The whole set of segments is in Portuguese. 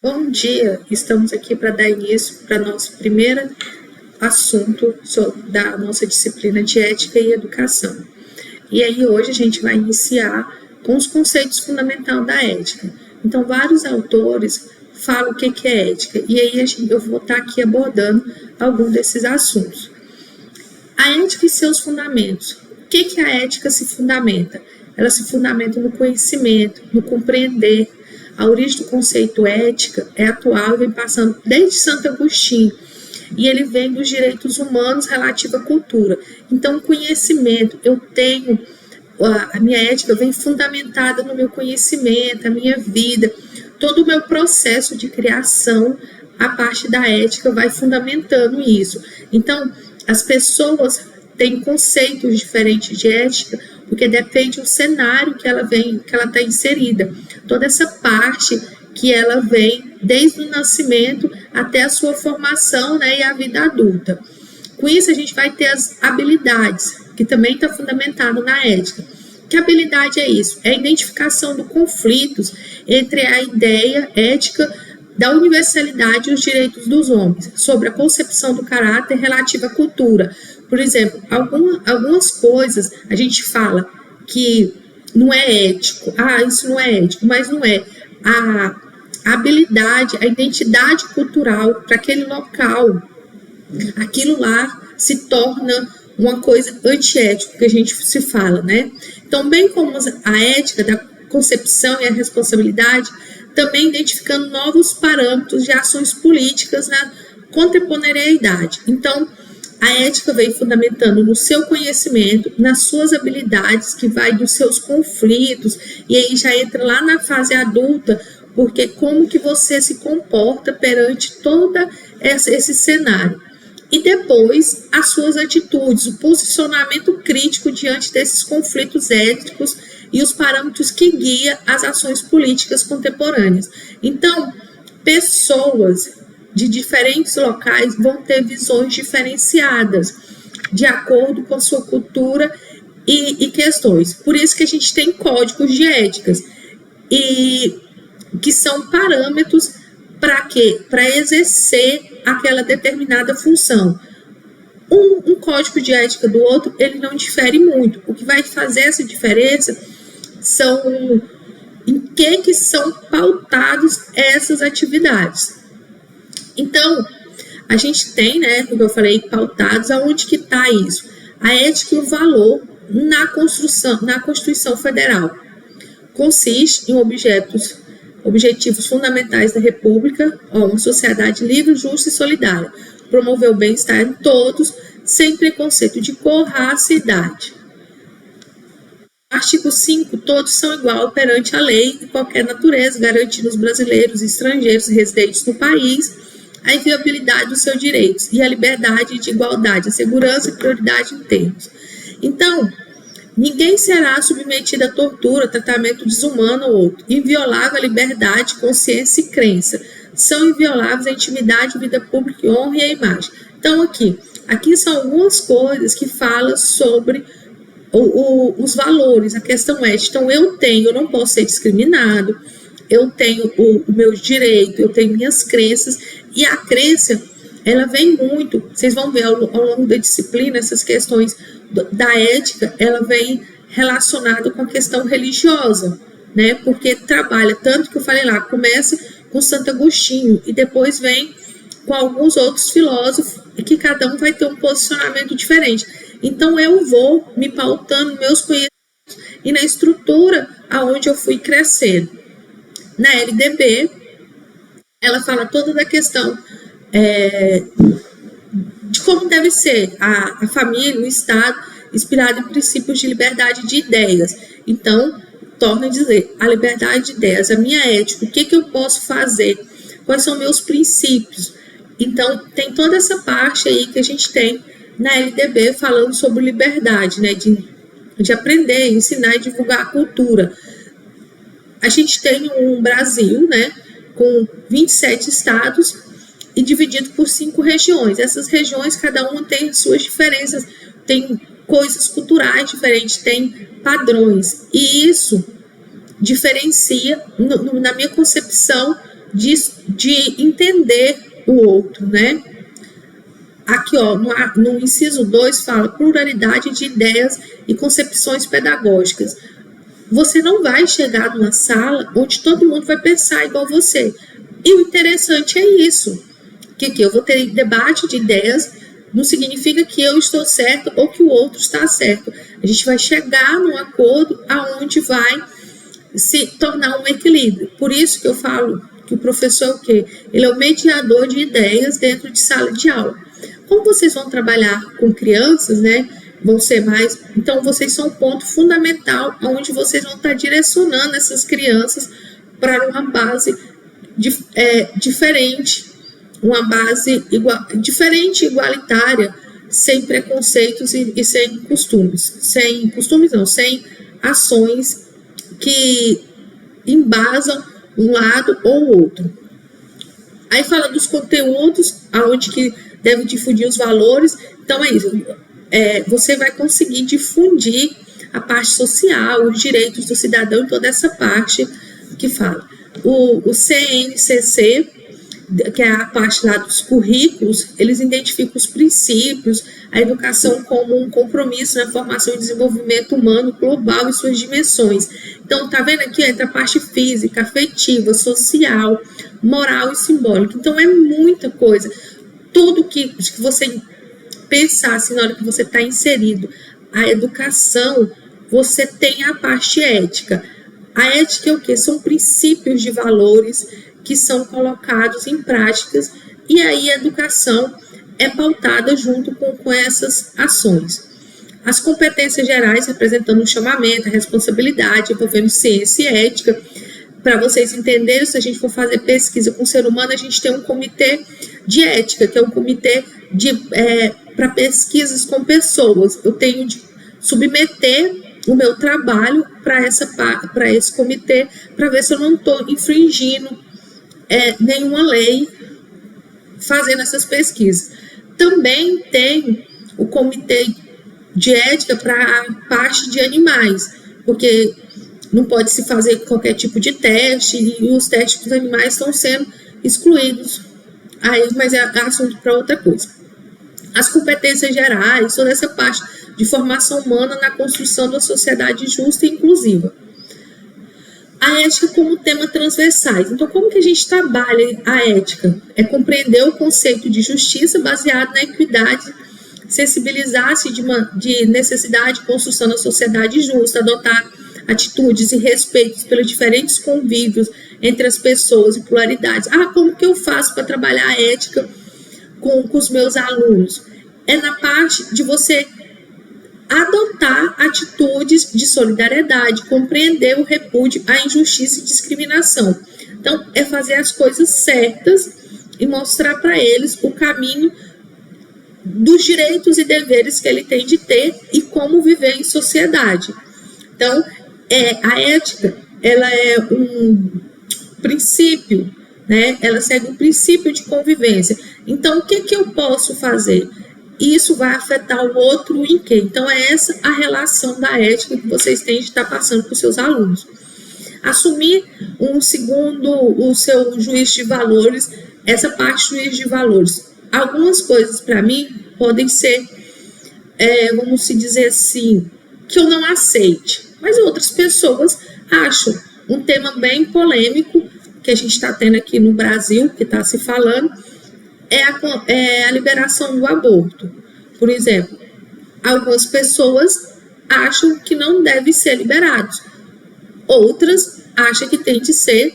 Bom dia, estamos aqui para dar início para nosso primeiro assunto da nossa disciplina de ética e educação. E aí hoje a gente vai iniciar com os conceitos fundamentais da ética. Então, vários autores falam o que é ética, e aí eu vou estar aqui abordando algum desses assuntos. A ética e seus fundamentos. O que a ética se fundamenta? Ela se fundamenta no conhecimento, no compreender. A origem do conceito ética é atual e vem passando desde Santo Agostinho, e ele vem dos direitos humanos relativo à cultura. Então, conhecimento, eu tenho, a minha ética vem fundamentada no meu conhecimento, a minha vida, todo o meu processo de criação, a parte da ética vai fundamentando isso. Então, as pessoas têm conceitos diferentes de ética, porque depende do cenário que ela está inserida. Toda essa parte que ela vem desde o nascimento até a sua formação, né, e a vida adulta. Com isso, a gente vai ter as habilidades, que também está fundamentado na ética. Que habilidade é isso? É a identificação dos conflitos entre a ideia ética da universalidade e os direitos dos homens, sobre a concepção do caráter relativa à cultura. Por exemplo, algumas coisas a gente fala que não é ético, isso não é ético, mas não é. A habilidade, a identidade cultural para aquele local, aquilo lá se torna uma coisa antiética, que a gente se fala, né? Então, bem como a ética da concepção e a responsabilidade, também identificando novos parâmetros de ações políticas na contemporaneidade. Então, a ética vem fundamentando no seu conhecimento, nas suas habilidades, que vai dos seus conflitos, e aí já entra lá na fase adulta, porque como que você se comporta perante todo esse cenário. E depois, as suas atitudes, o posicionamento crítico diante desses conflitos éticos e os parâmetros que guiam as ações políticas contemporâneas. Então, pessoas de diferentes locais vão ter visões diferenciadas, de acordo com a sua cultura e questões. Por isso que a gente tem códigos de éticas, e que são parâmetros para quê? Para exercer aquela determinada função. Um código de ética do outro, ele não difere muito. O que vai fazer essa diferença são em que são pautados essas atividades. Então, a gente tem, né, como eu falei, pautados, aonde que está isso? A ética e o valor na Constituição Federal. Consiste em objetivos fundamentais da República, uma sociedade livre, justa e solidária. Promover o bem-estar em todos, sem preconceito de cor, raça e idade. Artigo 5, todos são igual perante a lei de qualquer natureza, garantindo aos brasileiros e estrangeiros residentes no país a inviolabilidade dos seus direitos e a liberdade de igualdade, a segurança e prioridade em termos. Então, ninguém será submetido a tortura, tratamento desumano ou outro. Inviolável a liberdade, consciência e crença. São invioláveis a intimidade, vida pública, honra e a imagem. Então, aqui são algumas coisas que falam sobre os valores, a questão ética. Então, eu não posso ser discriminado, eu tenho o meu direito, eu tenho minhas crenças, e a crença, ela vem muito, vocês vão ver ao longo da disciplina, essas questões da ética, ela vem relacionada com a questão religiosa, né, porque trabalha, tanto que eu falei lá, começa com Santo Agostinho, e depois vem com alguns outros filósofos, que cada um vai ter um posicionamento diferente. Então, eu vou me pautando meus conhecimentos e na estrutura aonde eu fui crescendo. Na LDB, ela fala toda da questão de como deve ser a família, o Estado, inspirado em princípios de liberdade de ideias. Então, torna a dizer, a liberdade de ideias, a minha ética, o que eu posso fazer, quais são meus princípios. Então, tem toda essa parte aí que a gente tem na LDB falando sobre liberdade, né, de aprender, ensinar e divulgar a cultura. A gente tem um Brasil, né, com 27 estados e dividido por 5 regiões. Essas regiões, cada uma tem suas diferenças, tem coisas culturais diferentes, tem padrões. E isso diferencia, na minha concepção, de entender o outro, né? Aqui, ó, no inciso 2 fala pluralidade de ideias e concepções pedagógicas. Você não vai chegar numa sala onde todo mundo vai pensar igual você. E o interessante é isso, que eu vou ter debate de ideias, não significa que eu estou certo ou que o outro está certo. A gente vai chegar num acordo aonde vai se tornar um equilíbrio. Por isso que eu falo que o professor é o quê? Ele é o mediador de ideias dentro de sala de aula. Como vocês vão trabalhar com crianças, né? Vão ser mais. Então, vocês são um ponto fundamental onde vocês vão estar direcionando essas crianças para uma base diferente, uma base diferente, igualitária, sem preconceitos e sem costumes. Sem costumes, não, sem ações que embasam um lado ou outro. Aí fala dos conteúdos, aonde que deve difundir os valores. Então, é isso. Você vai conseguir difundir a parte social, os direitos do cidadão, toda essa parte que fala. O CNCC, que é a parte lá dos currículos, eles identificam os princípios, a educação como um compromisso na formação e desenvolvimento humano global e suas dimensões. Então, tá vendo aqui? Entra a parte física, afetiva, social, moral e simbólica. Então, é muita coisa. Tudo que você pensar assim, na hora que você está inserido, a educação, você tem a parte ética. A ética é o quê? São princípios de valores que são colocados em práticas, e aí a educação é pautada junto com essas ações. As competências gerais representando o chamamento, a responsabilidade, envolvendo ciência e ética. Para vocês entenderem, se a gente for fazer pesquisa com o ser humano, a gente tem um comitê de ética, que é um comitê para pesquisas com pessoas. Eu tenho de submeter o meu trabalho para esse comitê, para ver se eu não estou infringindo nenhuma lei fazendo essas pesquisas. Também tem o comitê de ética para a parte de animais, porque não pode se fazer qualquer tipo de teste, e os testes dos animais estão sendo excluídos. Aí, mas é assunto para outra coisa. As competências gerais, toda essa parte de formação humana na construção da sociedade justa e inclusiva. A ética como tema transversais. Então, como que a gente trabalha a ética? É compreender o conceito de justiça baseado na equidade, sensibilizar-se de necessidade de construção da sociedade justa, adotar atitudes e respeitos pelos diferentes convívios entre as pessoas e pluralidades. Como que eu faço para trabalhar a ética com os meus alunos? É na parte de você adotar atitudes de solidariedade, compreender o repúdio à injustiça e discriminação. Então, é fazer as coisas certas e mostrar para eles o caminho dos direitos e deveres que ele tem de ter e como viver em sociedade. Então, a ética, ela é um princípio, né? Ela segue um princípio de convivência. Então, o que eu posso fazer? Isso vai afetar o outro em quê? Então, é essa a relação da ética que vocês têm de estar passando para os seus alunos. Assumir o seu juízo de valores, essa parte do juízo de valores. Algumas coisas, para mim, podem ser, vamos dizer assim, que eu não aceite, mas outras pessoas acham um tema bem polêmico que a gente está tendo aqui no Brasil, que está se falando, é a liberação do aborto. Por exemplo, algumas pessoas acham que não deve ser liberado, outras acham que tem de ser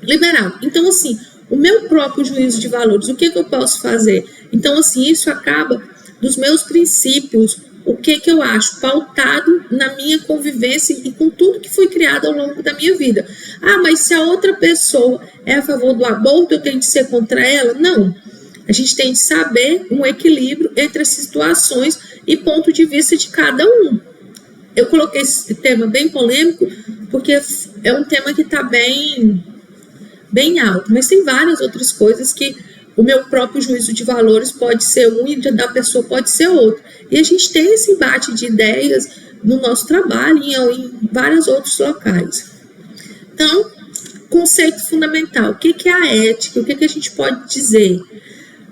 liberado. Então, assim, o meu próprio juízo de valores, o que eu posso fazer? Então, assim, isso acaba dos meus princípios, o que eu acho, pautado na minha convivência e com tudo que foi criado ao longo da minha vida. Mas se a outra pessoa é a favor do aborto, eu tenho de ser contra ela? Não. A gente tem de saber um equilíbrio entre as situações e ponto de vista de cada um. Eu coloquei esse tema bem polêmico, porque é um tema que está bem alto, mas tem várias outras coisas que o meu próprio juízo de valores pode ser um e da pessoa pode ser outro. E a gente tem esse embate de ideias no nosso trabalho e em vários outros locais. Então, conceito fundamental. O que é a ética? O que a gente pode dizer?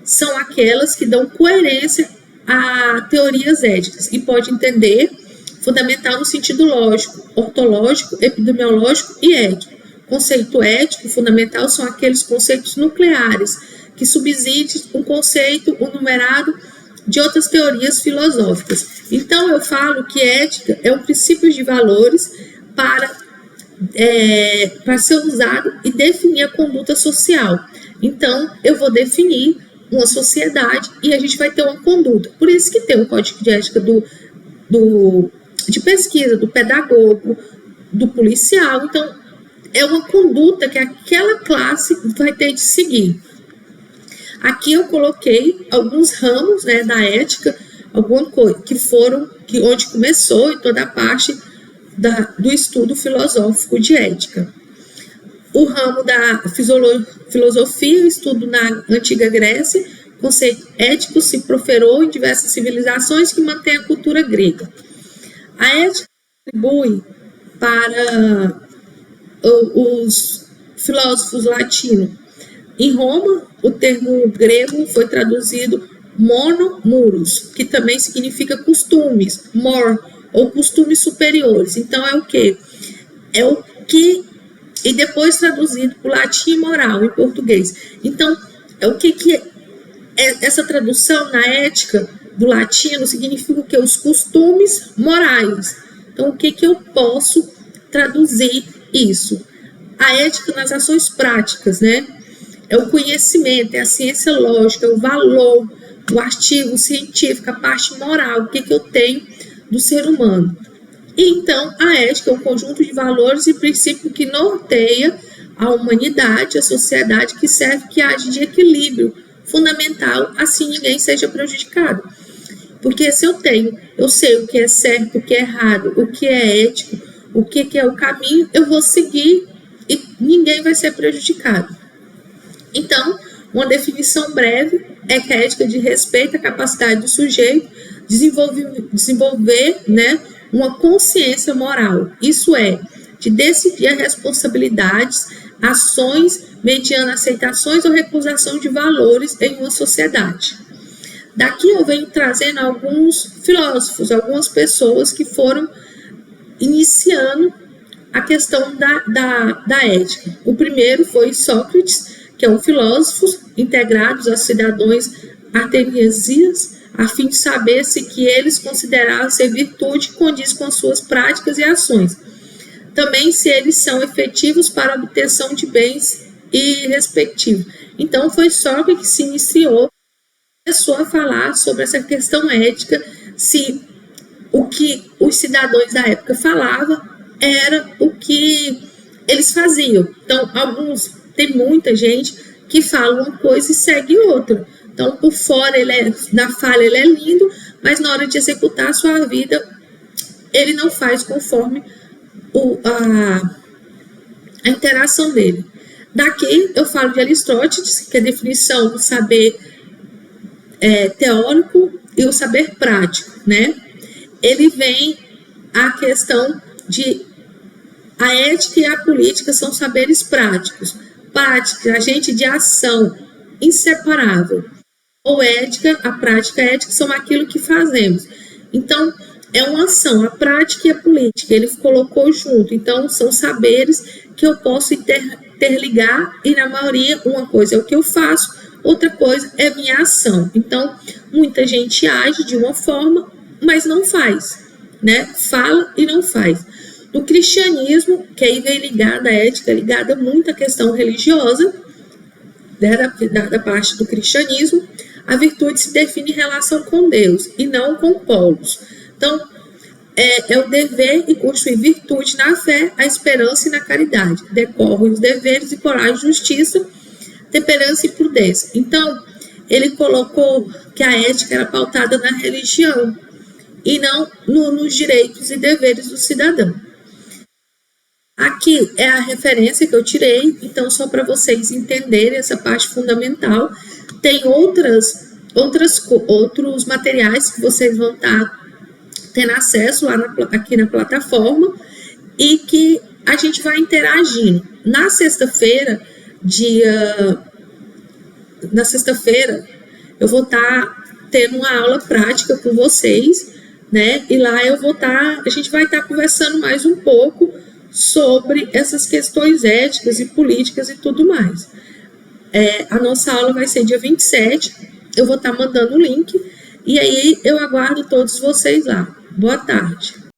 São aquelas que dão coerência a teorias éticas e pode entender fundamental no sentido lógico, ortológico, epidemiológico e ético. Conceito ético fundamental são aqueles conceitos nucleares que subsidem um conceito, um numerado de outras teorias filosóficas. Então, eu falo que ética é um princípio de valores para ser usado e definir a conduta social. Então, eu vou definir uma sociedade e a gente vai ter uma conduta. Por isso que tem um código de ética de pesquisa, do pedagogo, do policial. Então, é uma conduta que aquela classe vai ter de seguir. Aqui eu coloquei alguns ramos, né, da ética, alguma coisa onde começou e toda a parte do estudo filosófico de ética. O ramo da filosofia, estudo na antiga Grécia, conceito ético se proferiu em diversas civilizações que mantém a cultura grega. A ética atribui para os filósofos latinos. Em Roma, o termo grego foi traduzido monomuros, que também significa costumes, mor, ou costumes superiores. Então, é o quê? É o que... E depois traduzido para o latim moral, em português. Então, é o que essa tradução na ética do latino significa o quê? Os costumes morais. Então, o que eu posso traduzir isso? A ética nas ações práticas, né? É o conhecimento, é a ciência lógica, é o valor, o artigo científico, a parte moral, o que eu tenho do ser humano. E então, a ética é um conjunto de valores e princípios que norteia a humanidade, a sociedade, que serve, que age de equilíbrio fundamental, assim ninguém seja prejudicado. Porque se eu sei o que é certo, o que é errado, o que é ético, o que é o caminho, eu vou seguir e ninguém vai ser prejudicado. Então, uma definição breve é que a ética de respeito à capacidade do sujeito desenvolver, né, uma consciência moral. Isso é, de decidir as responsabilidades, ações mediante aceitações ou recusação de valores em uma sociedade. Daqui eu venho trazendo alguns filósofos, algumas pessoas que foram iniciando a questão da ética. O primeiro foi Sócrates, que é um filósofo integrado aos cidadãos atenienses, a fim de saber se que eles consideravam ser virtude condiz com as suas práticas e ações. Também se eles são efetivos para a obtenção de bens e respectivos. Então, foi Sócrates que se iniciou, começou a falar sobre essa questão ética, se o que os cidadãos da época falavam era o que eles faziam. Então, tem muita gente que fala uma coisa e segue outra. Então, por fora, na fala ele é lindo, mas na hora de executar a sua vida, ele não faz conforme a interação dele. Daqui, eu falo de Aristóteles, que é a definição do saber teórico e o saber prático, né? Ele vem a questão de a ética e a política são saberes práticos. Prática, agente de ação, inseparável. Ou ética, a prática e a ética são aquilo que fazemos. Então, é uma ação, a prática e a política, ele colocou junto. Então, são saberes que eu posso interligar, e na maioria, uma coisa é o que eu faço, outra coisa é minha ação. Então, muita gente age de uma forma, mas não faz, né? Fala e não faz. No cristianismo, que aí vem ligada a ética, ligada muito à questão religiosa, né, da parte do cristianismo, a virtude se define em relação com Deus e não com polos. Então, é o dever e construir virtude na fé, a esperança e na caridade. Decorrem os deveres e coragem, justiça, temperança e prudência. Então, ele colocou que a ética era pautada na religião e não nos direitos e deveres do cidadão. Aqui é a referência que eu tirei, então só para vocês entenderem essa parte fundamental. Tem outros materiais que vocês vão estar tendo acesso lá aqui na plataforma e que a gente vai interagindo. Na sexta-feira, eu vou estar tendo uma aula prática com vocês, né? E lá a gente vai estar conversando mais um pouco sobre essas questões éticas e políticas e tudo mais. A nossa aula vai ser dia 27, eu vou estar mandando o link, e aí eu aguardo todos vocês lá. Boa tarde.